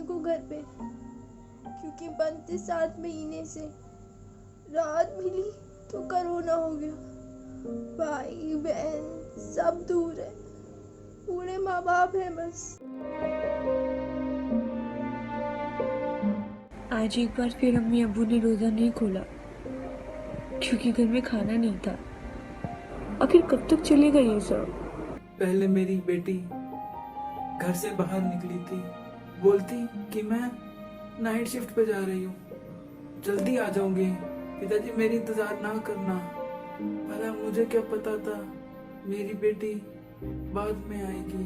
को घर पे, क्योंकि बनते 7 महीने से राहत मिली तो कोरोना हो गया। भाई बहन सब दूर है, पूरे माँ बाप है बस। आज एक बार फिर अम्मी अब्बू ने रोज़ा नहीं खोला क्योंकि घर में खाना नहीं था। आखिर कब तक चलेगा ये सब? पहले मेरी बेटी घर से बाहर निकली थी, बोलती कि मैं नाइट शिफ्ट पे जा रही हूँ, जल्दी आ जाऊंगी, पिताजी मेरी इंतजार ना करना। भला मुझे क्या पता था मेरी बेटी बाद में आएगी।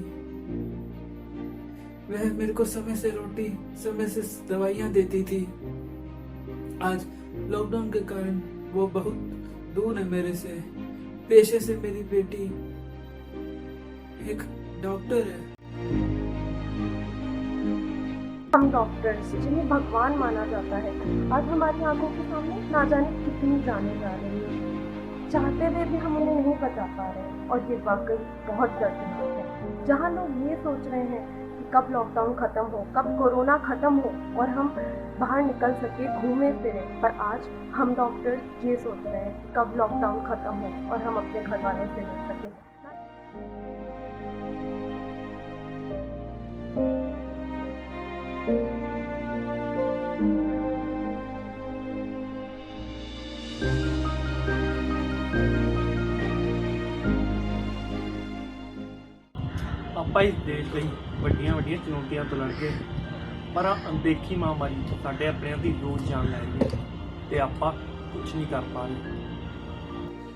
वह मेरे को समय से रोटी, समय से दवाइयाँ देती थी। आज लॉकडाउन के कारण वो बहुत दूर है मेरे से। पेशे से मेरी बेटी एक डॉक्टर है। हम डॉक्टर्स जिन्हें भगवान माना जाता है, आज हमारी आंखों के सामने ना जाने कितनी जाने जा रही है। चाहते हुए भी हम उन्हें नहीं बचा पा रहे और ये वाकई बहुत दर्दनाक है। जहाँ लोग ये सोच रहे हैं कि कब लॉकडाउन खत्म हो, कब कोरोना खत्म हो और हम बाहर निकल सके, घूमे फिरे, पर आज हम डॉक्टर्स ये सोच रहे हैं कि कब लॉकडाउन खत्म हो और हम अपने घर वालों से मिल सके। ਆਪਾਂ ਇਸ ਦੇਸ਼ ਲਈ ਵੱਡੀਆਂ ਵੱਡੀਆਂ ਚੁਣੌਤੀਆਂ ਤੋਂ ਲੜ ਗਏ, ਪਰ ਅਣਦੇਖੀ ਮਹਾਮਾਰੀ ਸਾਡੇ ਆਪਣਿਆਂ ਦੀ ਰੋਜ਼ ਜਾਨ ਲੈ ਰਹੀ ਹੈ ਤੇ ਆਪਾਂ ਕੁਝ ਨਹੀਂ ਕਰ ਪਾ ਰਹੇ।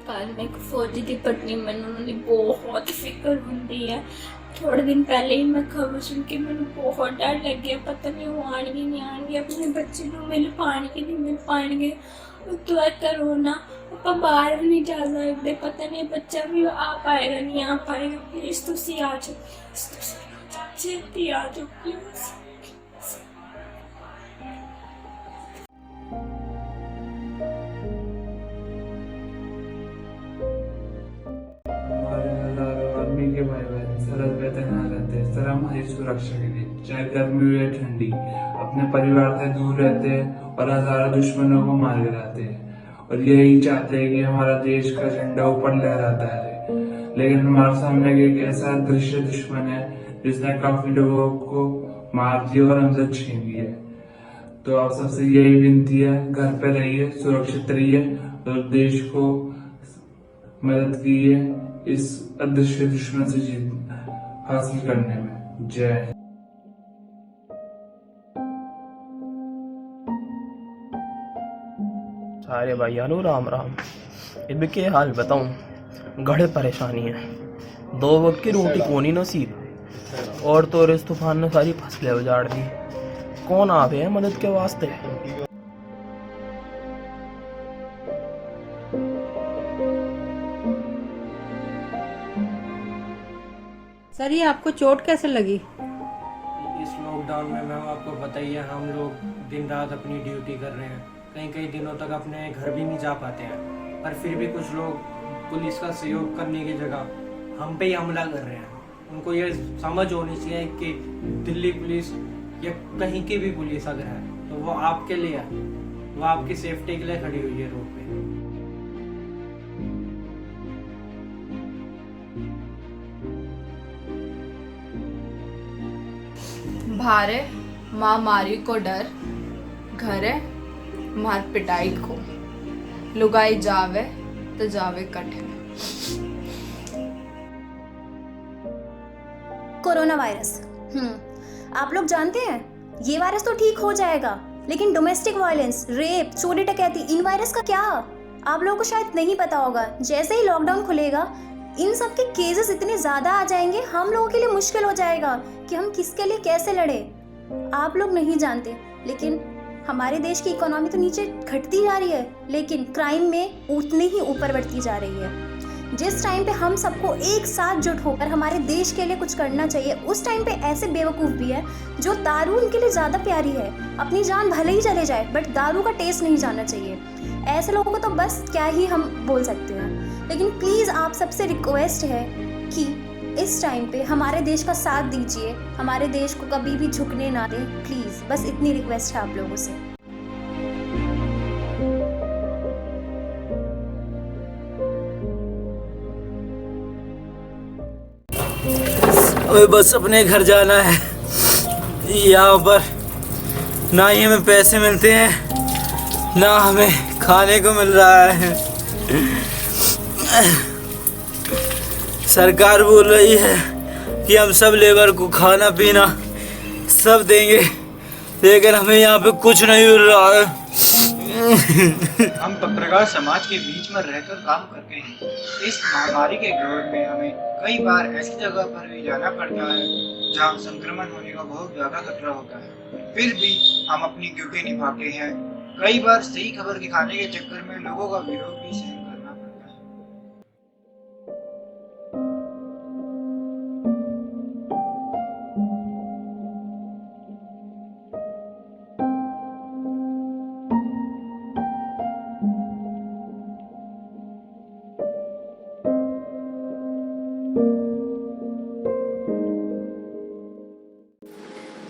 ਕੱਲ ਮੈਂ ਇੱਕ ਫੌਜੀ ਦੀ ਪਤਨੀ, ਮੈਨੂੰ ਉਹਨਾਂ ਦੀ ਬਹੁਤ ਫਿਕਰ ਹੁੰਦੀ ਹੈ। थोड़े दिन पहले ही मैं खबर सुन के मैंने बहुत डर लग गया, पता नहीं वो आएंगे नहीं आएंगे, अपने बच्चे को मिल पाएंगे नहीं मिल पाएंगे। तो कोरोना ਆਪਾਂ बाहर भी नहीं जा सकते, पता नहीं बच्चा भी आ पाएगा नहीं आ पाएगा। प्लीज तुसी आ जाओ, छेती आ जाओ प्लीज। आर्मी के भाई बहन सरहद पे तैनात रहते हैं सर हमारी सुरक्षा के लिए, चाहे गर्मी हो या ठंडी। अपने परिवार से दूर रहते हैं और हजारों दुश्मनों को मार गिराते हैं और यही चाहते हैं कि हमारा देश का झंडा ऊपर लहराता है। लेकिन हमारे सामने एक ऐसा दृश्य दुश्मन है जिसने काफी लोगों को मार दिया और हमसे छीन लिया। तो आप सबसे यही विनती है, घर पे रहिए, सुरक्षित रहिए और देश को मदद कीजिए इस अदृश्य दुश्मन से जीत हासिल करने में। जय हिंद। सारे भाइयों राम राम। इब के हाल बताऊं, गढ़े परेशानी है, 2 वक्त की रोटी कौन ही नसीब और तो इस तूफान ने सारी फसलें उजाड़ दी। कौन आवे है मदद के वास्ते? सर ये आपको चोट कैसे लगी? इस लॉकडाउन में मैम आपको बताइए, हम लोग दिन रात अपनी ड्यूटी कर रहे हैं, कई कई दिनों तक अपने घर भी नहीं जा पाते हैं, पर फिर भी कुछ लोग पुलिस का सहयोग करने की जगह हम पे ही हमला कर रहे हैं। उनको ये समझ होनी चाहिए कि दिल्ली पुलिस या कहीं की भी पुलिस अगर है तो वो आपके लिए है, वो आपकी सेफ्टी के लिए खड़ी हुई है रोड पे। भारे महामारी को डर, घरे मार पिटाई को, लुगाई जावे तो जावे कठे। कोरोना वायरस, आप लोग जानते हैं ये वायरस तो ठीक हो जाएगा, लेकिन डोमेस्टिक वायलेंस, रेप, चोरी डकैती, इन वायरस का क्या आप लोगों को शायद नहीं पता होगा। जैसे ही लॉकडाउन खुलेगा इन सब के केसेस इतने ज़्यादा आ जाएंगे, हम लोगों के लिए मुश्किल हो जाएगा कि हम किसके लिए कैसे लड़े। आप लोग नहीं जानते, लेकिन हमारे देश की इकोनॉमी तो नीचे घटती जा रही है, लेकिन क्राइम में उतनी ही ऊपर बढ़ती जा रही है। जिस टाइम पे हम सबको एक साथ जुट होकर हमारे देश के लिए कुछ करना चाहिए, उस टाइम पे ऐसे बेवकूफ़ भी है जो दारू उनके लिए ज़्यादा प्यारी है। अपनी जान भले ही चले जाए, बट दारू का टेस्ट नहीं जाना चाहिए। ऐसे लोगों को तो बस क्या ही हम बोल सकते हैं। लेकिन प्लीज़ आप सबसे रिक्वेस्ट है कि इस टाइम पे हमारे देश का साथ दीजिए, हमारे देश को कभी भी झुकने ना दें प्लीज़। बस इतनी रिक्वेस्ट है आप लोगों से। अबे बस अपने घर जाना है। यहाँ पर ना ही हमें पैसे मिलते हैं ना हमें खाने को मिल रहा है। सरकार बोल रही है कि हम सब लेबर को खाना पीना सब देंगे, लेकिन हमें यहाँ पे कुछ नहीं मिल रहा है। हम पत्रकार समाज के बीच में रहकर काम करते हैं। इस महामारी के दौर में हमें कई बार ऐसी जगह पर भी जाना पड़ता है जहां संक्रमण होने का बहुत ज्यादा खतरा होता है, फिर भी हम अपनी ड्यूटी निभाते हैं। कई बार सही खबर दिखाने के चक्कर में लोगों का विरोध भी सहन करना पड़ता है।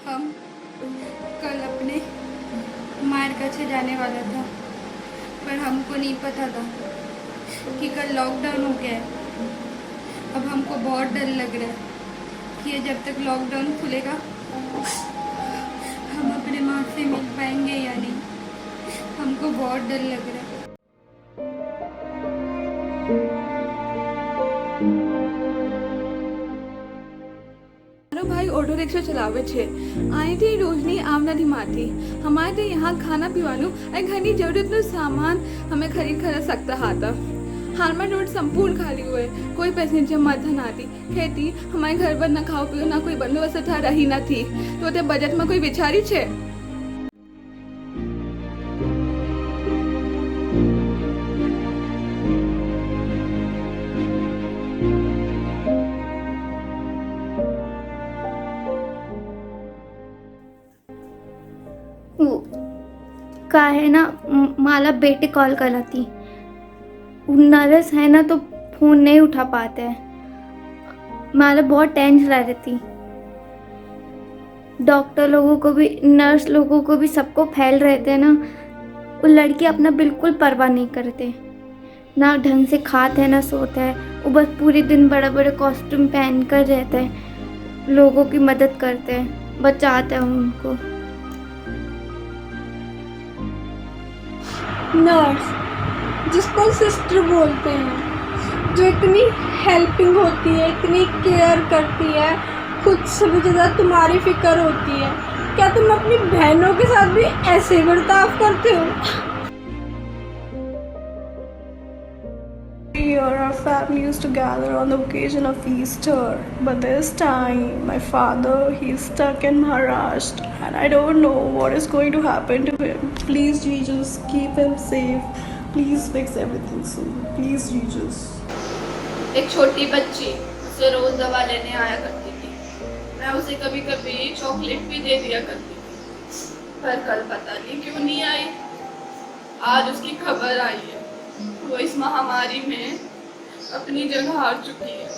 हम कल अपने मायर कच्चे जाने वाला था, पर हमको नहीं पता था कि कल लॉकडाउन हो गया है। अब हमको बहुत डर लग रहा है कि ये जब तक लॉकडाउन खुलेगा हम अपने माँ से मिल पाएंगे या नहीं। हमको बहुत डर लग रहा है। મારો ભાઈ ઓટો રિક્ષા ચલાવે છે। અહીંથી રોજની આવનારી માંથી અમારે यहाँ ખાના પીવાનું અને ઘરની જરૂરતનું સામાન અમે ખરીદ सकता હતા। હાલમાં રોડ સંપૂર્ણ ખાલી હોય, કોઈ પેસેન્જર માથા નથી। ખેતી અમારે ઘર પર ના ખાવા પીવા ના કોઈ બંદોબસ્ત થા રહી નથી, તો તે બજેટમાં કોઈ વિચારી છે? का है ना, माला बेटे कॉल कराती, नर्स है ना तो फ़ोन नहीं उठा पाते हैं। माला बहुत टेंशन रहती। डॉक्टर लोगों को भी, नर्स लोगों को भी, सबको फैल रहते हैं ना। वो लड़के अपना बिल्कुल परवाह नहीं करते, ना ढंग से खाते हैं ना सोते हैं। वो बस पूरे दिन बड़े बड़े कॉस्ट्यूम पहन कर रहते हैं, लोगों की मदद करते हैं, बचाते हैं उनको। नर्स, जिसको सिस्टर बोलते हैं, जो इतनी हेल्पिंग होती है, इतनी केयर करती है, खुद से भी ज़्यादा तुम्हारी फिक्र होती है। क्या तुम अपनी बहनों के साथ भी ऐसे बर्ताव करते हो? Every year our family used to gather on the occasion of Easter, but this time my father, he's stuck in Maharashtra and I don't know what is going to happen to him. Please Jesus, keep him safe. Please fix everything soon. Please Jesus. एक छोटी बच्ची उसे रोज दवा लेने आया करती थी। मैं उसे कभी कभी चॉकलेट भी दे दिया करती थी, पर कल पता नहीं क्यों नहीं आई। आज उसकी खबर आई है, वो इस महामारी में अपनी जगह हार चुकी है।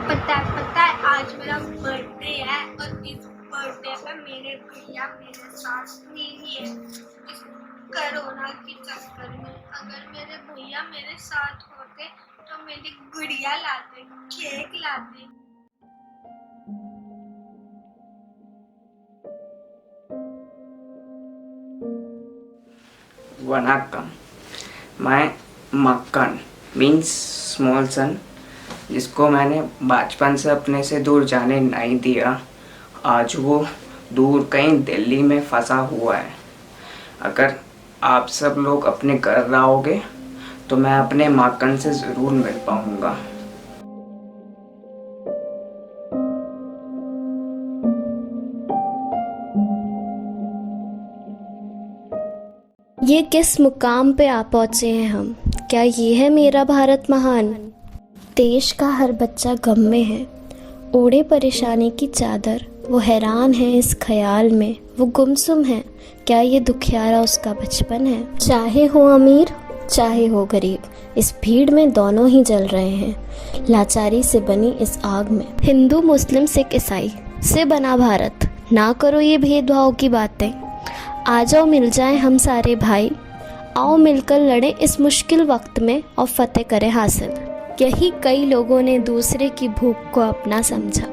पता है आज मेरा बर्थडे है और इस बर्थडे पे मेरे भैया मेरे साथ नहीं है। इस कोरोना के चक्कर में अगर मेरे भैया मेरे साथ होते तो मेरी गुड़िया लाते, केक लाते। वनक्कम। मैं मक्कन मीन्स स्मॉल सन, जिसको मैंने बचपन से अपने से दूर जाने नहीं दिया, आज वो दूर कहीं दिल्ली में फंसा हुआ है। अगर आप सब लोग अपने घर रहोगे तो मैं अपने मक्कन से ज़रूर मिल पाऊँगा। ये किस मुकाम पे आ पहुँचे हैं हम? क्या ये है मेरा भारत महान? देश का हर बच्चा गम में है, ओढ़े परेशानी की चादर। वो हैरान है इस ख्याल में, वो गुमसुम है, क्या ये दुखियारा उसका बचपन है? चाहे हो अमीर चाहे हो गरीब, इस भीड़ में दोनों ही जल रहे हैं लाचारी से बनी इस आग में। हिंदू मुस्लिम सिख ईसाई से बना भारत, ना करो ये भेदभाव की बातें। आ जाओ मिल जाएं हम सारे भाई, आओ मिलकर लड़ें इस मुश्किल वक्त में और फतेह करें हासिल। यही कई लोगों ने दूसरे की भूख को अपना समझा,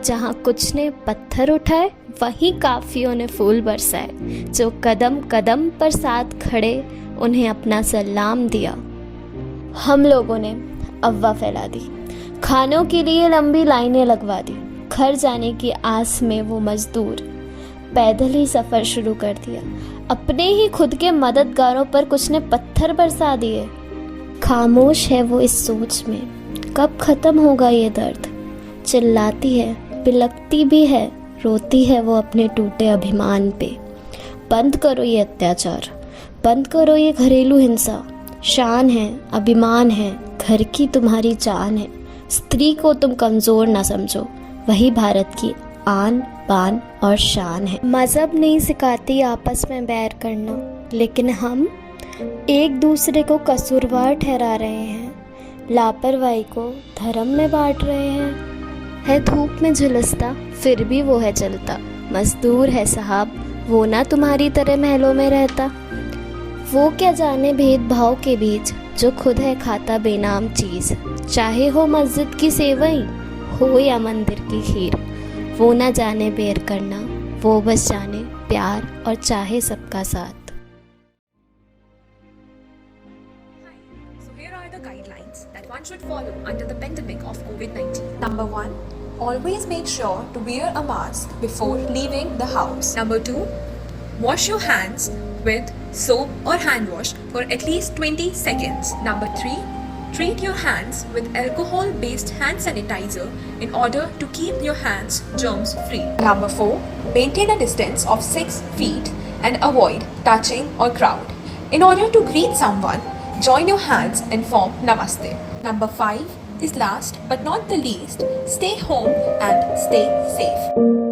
जहाँ कुछ ने पत्थर उठाए वहीं काफियों ने फूल बरसाए। जो कदम कदम पर साथ खड़े उन्हें अपना सलाम दिया। हम लोगों ने अफवाह फैला दी, खानों के लिए लंबी लाइनें लगवा दी। घर जाने की आस में वो मजदूर पैदल ही सफ़र शुरू कर दिया। अपने ही खुद के मददगारों पर कुछ ने पत्थर बरसा दिए। खामोश है वो इस सोच में, कब ख़त्म होगा ये दर्द। चिल्लाती है, बिलखती भी है, रोती है वो अपने टूटे अभिमान पे। बंद करो ये अत्याचार, बंद करो ये घरेलू हिंसा। शान है, अभिमान है, घर की तुम्हारी जान है। स्त्री को तुम कमज़ोर ना समझो, वही भारत की आन बान और शान है। मज़हब नहीं सिखाती आपस में बैर करना, लेकिन हम एक दूसरे को कसूरवार ठहरा रहे हैं। लापरवाही को धर्म में बांट रहे हैं। है धूप में झुलसता फिर भी वो है जलता। मजदूर है साहब, वो ना तुम्हारी तरह महलों में रहता। वो क्या जाने भेदभाव के बीच, जो खुद है खाता बेनाम चीज़। चाहे हो मस्जिद की सेवई हो या मंदिर की खीर, वो ना जाने बेर करना, वो बस जाने प्यार और चाहे सबका साथ। So here are the guidelines that one should follow under the pandemic of COVID-19. Number 1, always make sure to wear a mask before leaving the house. Number 2, wash your hands with soap or hand wash for at least 20 seconds. Number 3, treat your hands with alcohol-based hand sanitizer in order to keep your hands germs-free. Number 4, maintain a distance of 6 feet and avoid touching or crowd. In order to greet someone, join your hands and form Namaste. Number 5 is last but not the least, stay home and stay safe.